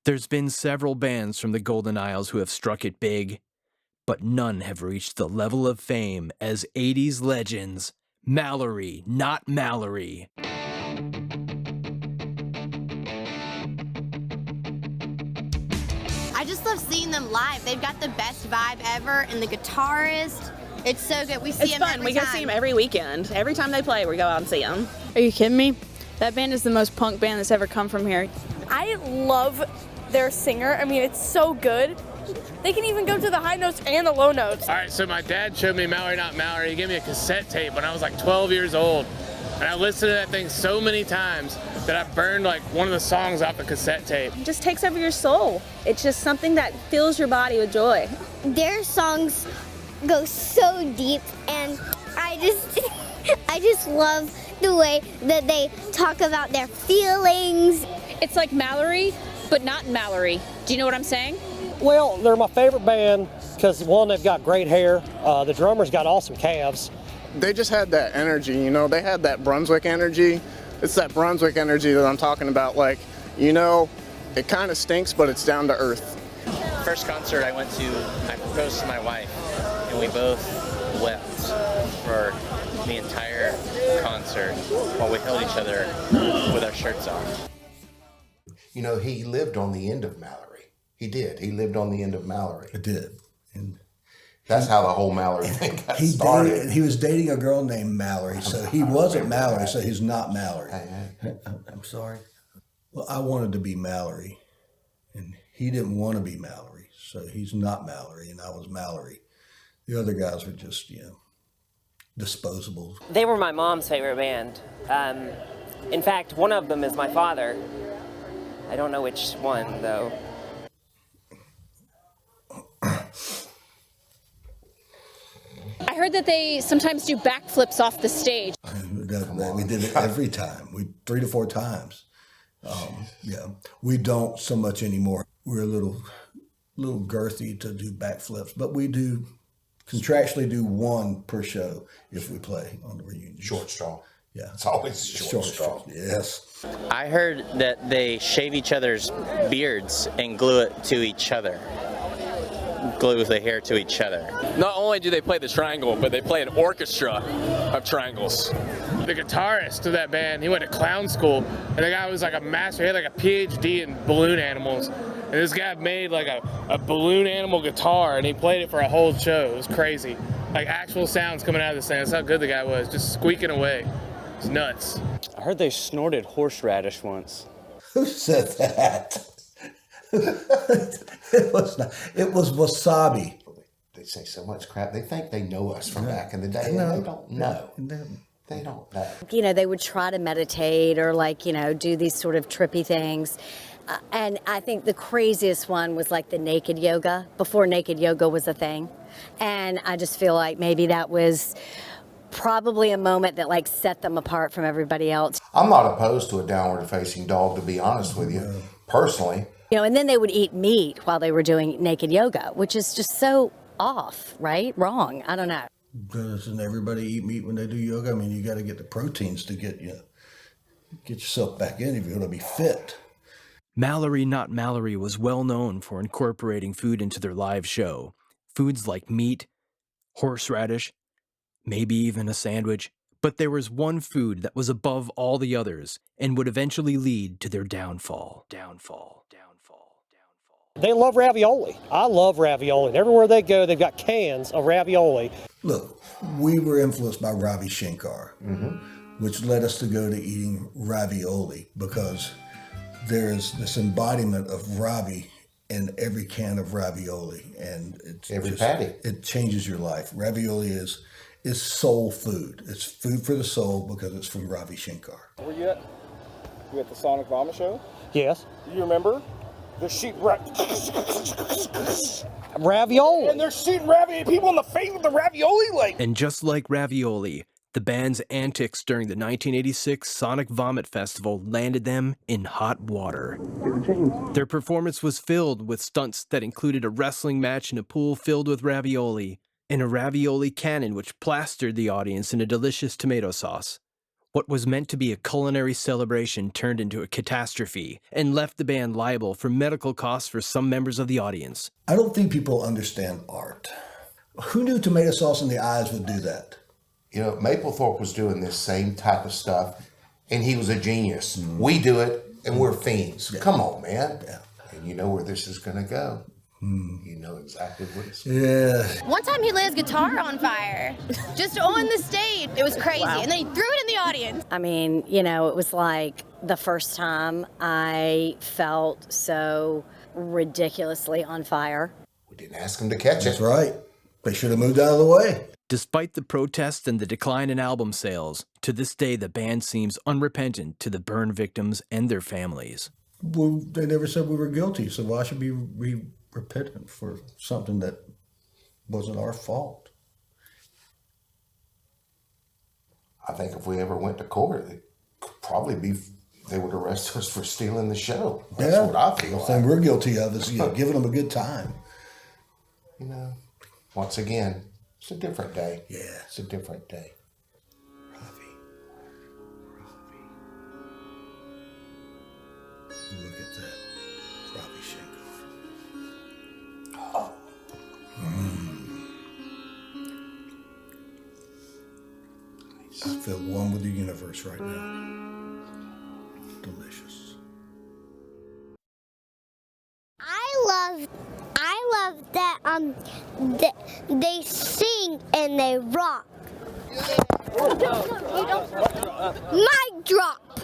There's been several bands from the Golden Isles who have struck it big, but none have reached the level of fame as 80s legends Mallory Not Mallery. I just love seeing them live. They've got the best vibe ever, and the guitarist, it's so good. We see It's them fun. every We time. go see them every weekend. Every time they play, we go out and see them. Are you kidding me? That band is the most punk band that's ever come from here. I love their singer. I mean, it's so good. They can even go to the high notes and the low notes. All right, so my dad showed me Mallory Not Mallery. He gave me a cassette tape when I was like 12 years old. And I listened to that thing so many times that I burned like one of the songs off the cassette tape. It just takes over your soul. It's just something that fills your body with joy. Their songs go so deep, and I just love the way that they talk about their feelings. It's like Mallory, but not Mallory. Do you know what I'm saying? Well, they're my favorite band because, one, they've got great hair. The drummer's got awesome calves. They just had that energy, you know, they had that Brunswick energy. It's that Brunswick energy that I'm talking about, like, you know, it kind of stinks, but it's down to earth. First concert I went to, I proposed to my wife, and we both wept for the entire concert while we held each other with our shirts off. You know, he lived on the end of Mallory. He did. He lived on the end of Mallory. It did. And that's how the whole Mallory thing got started. He was dating a girl named Mallory, so he wasn't Mallory, so he's not Mallory. I'm sorry. Well, I wanted to be Mallory, and he didn't want to be Mallory, so he's not Mallory, and I was Mallory. The other guys were just, you know, disposable. They were my mom's favorite band. In fact, one of them is my father. I don't know which one, though. I heard that they sometimes do backflips off the stage. We did it every time, 3 to 4 times. Yeah, we don't so much anymore. We're a little girthy to do backflips, but we do contractually do 1 per show if we play on the reunion. Short straw. Yeah, it's always short straw. Yes. I heard that they shave each other's beards and glue it to each other. Glue the hair to each other. Not only do they play the triangle, but they play an orchestra of triangles. The guitarist of that band, he went to clown school, and the guy was like a master. He had like a PhD in balloon animals. And this guy made like a balloon animal guitar, and he played it for a whole show. It was crazy. Like actual sounds coming out of this thing. That's how good the guy was, just squeaking away. It's nuts. I heard they snorted horseradish once. Who said that? It was wasabi. They say so much crap. They think they know us from back in the day, and they don't know. They don't know. You know, they would try to meditate or like, you know, do these sort of trippy things. And I think the craziest one was like the naked yoga, before naked yoga was a thing. And I just feel like maybe that was probably a moment that like set them apart from everybody else. I'm not opposed to a downward facing dog, to be honest with you, personally. You know, and then they would eat meat while they were doing naked yoga, which is just so off, right? Wrong. I don't know. Doesn't everybody eat meat when they do yoga? I mean, you got to get the proteins to get yourself back in if you're going to be fit. Mallory Not Mallery was well known for incorporating food into their live show. Foods like meat, horseradish, maybe even a sandwich. But there was one food that was above all the others and would eventually lead to their downfall. They love ravioli. I love ravioli. And everywhere they go, they've got cans of ravioli. Look, we were influenced by Ravi Shankar, which led us to go to eating ravioli because there is this embodiment of Ravi in every can of ravioli, and it's every patty. It changes your life. Ravioli is soul food. It's food for the soul because it's from Ravi Shankar. Were you at the Sonic Vomit show? Yes. Do you remember? They're shooting ravioli. And they're shooting ravioli people in the face with the ravioli like. And just like ravioli, the band's antics during the 1986 Sonic Vomit Festival landed them in hot water. Their performance was filled with stunts that included a wrestling match in a pool filled with ravioli, and a ravioli cannon which plastered the audience in a delicious tomato sauce. What was meant to be a culinary celebration turned into a catastrophe and left the band liable for medical costs for some members of the audience. I don't think people understand art. Who knew tomato sauce in the eyes would do that? You know, Mapplethorpe was doing this same type of stuff, and he was a genius. We do it, and we're fiends. Come on, man. And you know where this is going to go. You know exactly what it's going to Yeah. One time he lit his guitar on fire, just on the stage. It was crazy. Wow. And then he threw it in the audience. I mean, you know, it was like the first time I felt so ridiculously on fire. We didn't ask him to catch it. That's right. They should have moved out of the way. Despite the protests and the decline in album sales, to this day the band seems unrepentant to the burn victims and their families. Well, they never said we were guilty, so why should we be repentant for something that wasn't our fault? I think if we ever went to court, it could probably be, they would arrest us for stealing the show. That's what I feel The thing like. we're guilty of is giving them a good time. You know, once again, it's a different day. Yeah. It's a different day. Look at that. Robbie Shingo. I feel one with the universe right now. Delicious. I love that they sing and they rock. Mic drop.